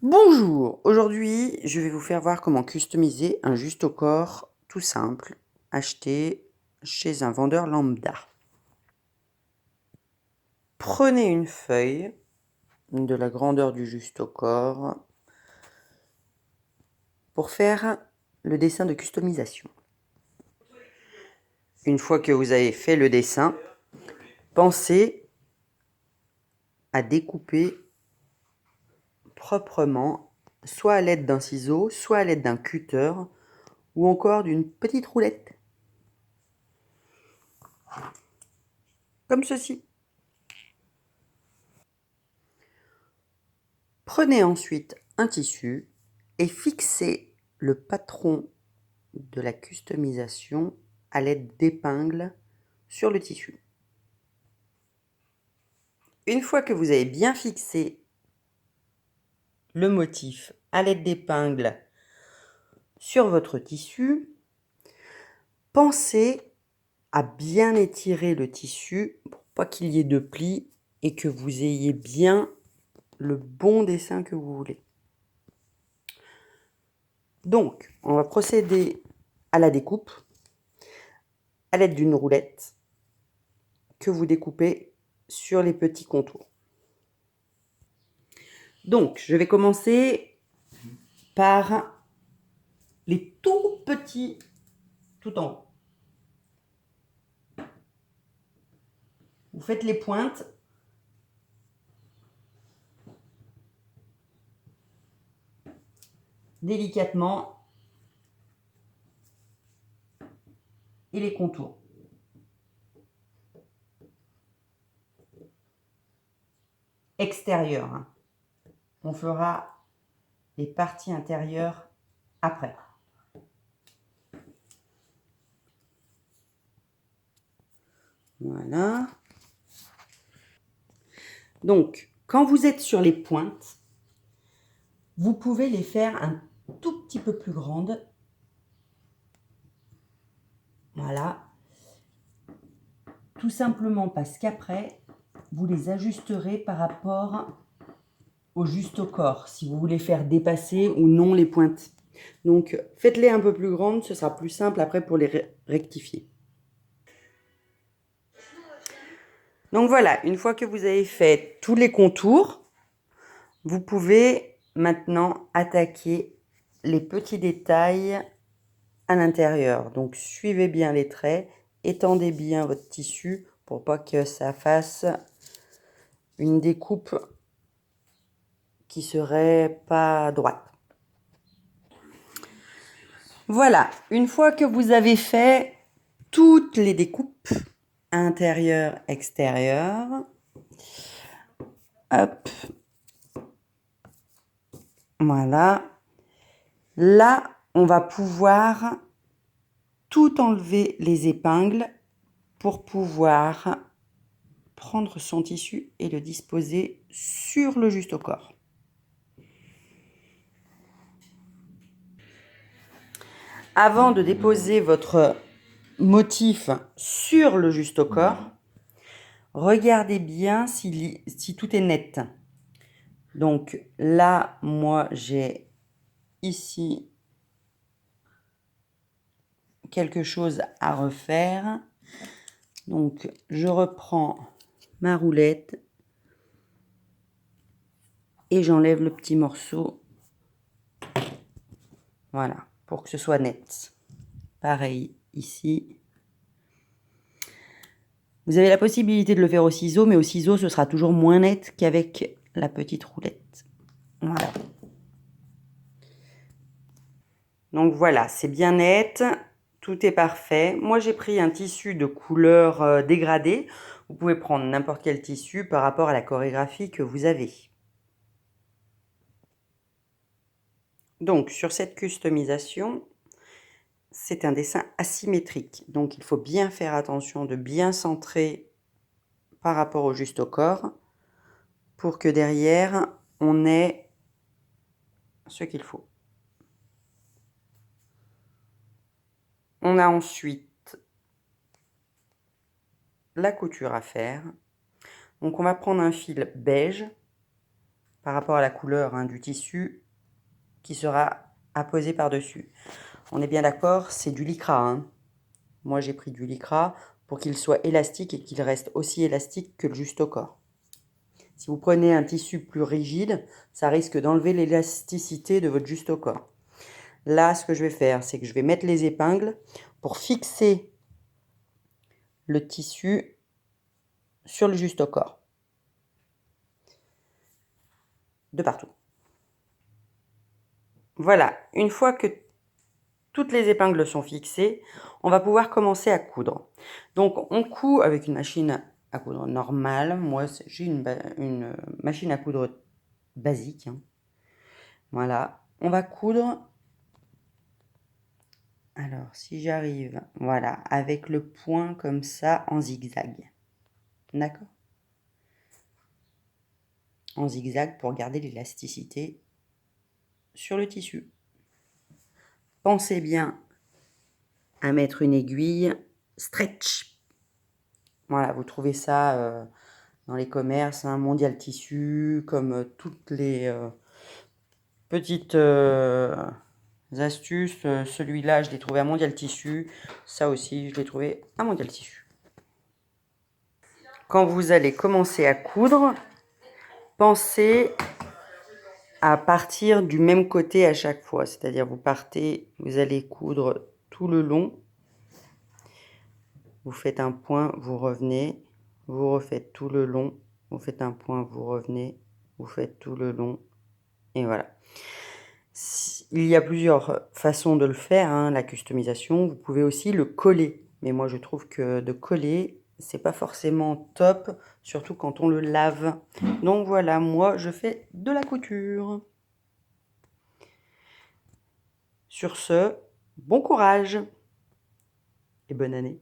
Bonjour, aujourd'hui je vais vous faire voir comment customiser un juste au corps tout simple, acheté chez un vendeur lambda. Prenez une feuille de la grandeur du juste au corps pour faire le dessin de customisation. Une fois que vous avez fait le dessin, pensez à découper proprement, soit à l'aide d'un ciseau, soit à l'aide d'un cutter, ou encore d'une petite roulette. Comme ceci. Prenez ensuite un tissu et fixez le patron de la customisation à l'aide d'épingles sur le tissu. Une fois que vous avez bien fixé le motif à l'aide d'épingles sur votre tissu, pensez à bien étirer le tissu pour pas qu'il y ait de plis et que vous ayez bien le bon dessin que vous voulez. Donc, on va procéder à la découpe à l'aide d'une roulette que vous découpez sur les petits contours. Donc, je vais commencer par les tout petits tout en haut. Vous faites les pointes. Délicatement et les contours. Extérieur. Hein. On fera les parties intérieures après. Voilà. Donc, quand vous êtes sur les pointes, vous pouvez les faire un tout petit peu plus grandes. Voilà. Tout simplement parce qu'après, vous les ajusterez par rapport au juste au corps, si vous voulez faire dépasser ou non les pointes. Donc, faites-les un peu plus grandes, ce sera plus simple après pour les rectifier. Donc voilà, une fois que vous avez fait tous les contours, vous pouvez maintenant attaquer les petits détails à l'intérieur. Donc suivez bien les traits, étendez bien votre tissu pour pas que ça fasse une découpe qui serait pas droite. Voilà, une fois que vous avez fait toutes les découpes, intérieur, extérieur, hop, voilà. Là, on va pouvoir tout enlever les épingles pour pouvoir prendre son tissu et le disposer sur le juste au corps. Avant de déposer votre motif sur le juste au corps, regardez bien si tout est net. Donc là, moi, j'ai ici quelque chose à refaire. Donc, je reprends ma roulette et j'enlève le petit morceau. Voilà, pour que ce soit net. Pareil ici. Vous avez la possibilité de le faire au ciseau, mais au ciseau, ce sera toujours moins net qu'avec la petite roulette. Voilà. Donc voilà, c'est bien net. Tout est parfait. Moi, j'ai pris un tissu de couleur dégradée. Vous pouvez prendre n'importe quel tissu par rapport à la chorégraphie que vous avez. Donc, sur cette customisation, c'est un dessin asymétrique. Donc, il faut bien faire attention de bien centrer par rapport au juste au corps pour que derrière, on ait ce qu'il faut. On a ensuite la couture à faire. Donc, on va prendre un fil beige par rapport à la couleur hein, du tissu qui sera apposé par-dessus. On est bien d'accord, c'est du lycra. Hein. Moi, j'ai pris du lycra pour qu'il soit élastique et qu'il reste aussi élastique que le juste au corps. Si vous prenez un tissu plus rigide, ça risque d'enlever l'élasticité de votre juste au corps. Là, ce que je vais faire, c'est que je vais mettre les épingles pour fixer le tissu sur le juste au corps. De partout. Voilà, une fois que toutes les épingles sont fixées, on va pouvoir commencer à coudre. Donc on coud avec une machine à coudre normale. Moi, j'ai une machine à coudre basique. Hein. Voilà, on va coudre. Alors, si j'arrive, voilà, avec le point comme ça en zigzag. D'accord? En zigzag pour garder l'élasticité sur le tissu. Pensez bien à mettre une aiguille stretch. Voilà, vous trouvez ça dans les commerces, hein, Mondial Tissu, comme toutes les petites astuces. Celui-là, je l'ai trouvé à Mondial Tissu. Ça aussi, je l'ai trouvé à Mondial Tissu. Quand vous allez commencer à coudre, pensez à partir du même côté à chaque fois. C'est-à-dire, vous partez, vous allez coudre tout le long. Vous faites un point, vous revenez. Vous refaites tout le long. Vous faites un point, vous revenez. Vous faites tout le long. Et voilà. Il y a plusieurs façons de le faire, hein, la customisation. Vous pouvez aussi le coller. Mais moi, je trouve que de coller, c'est pas forcément top, surtout quand on le lave. Donc voilà, moi, je fais de la couture. Sur ce, bon courage et bonne année.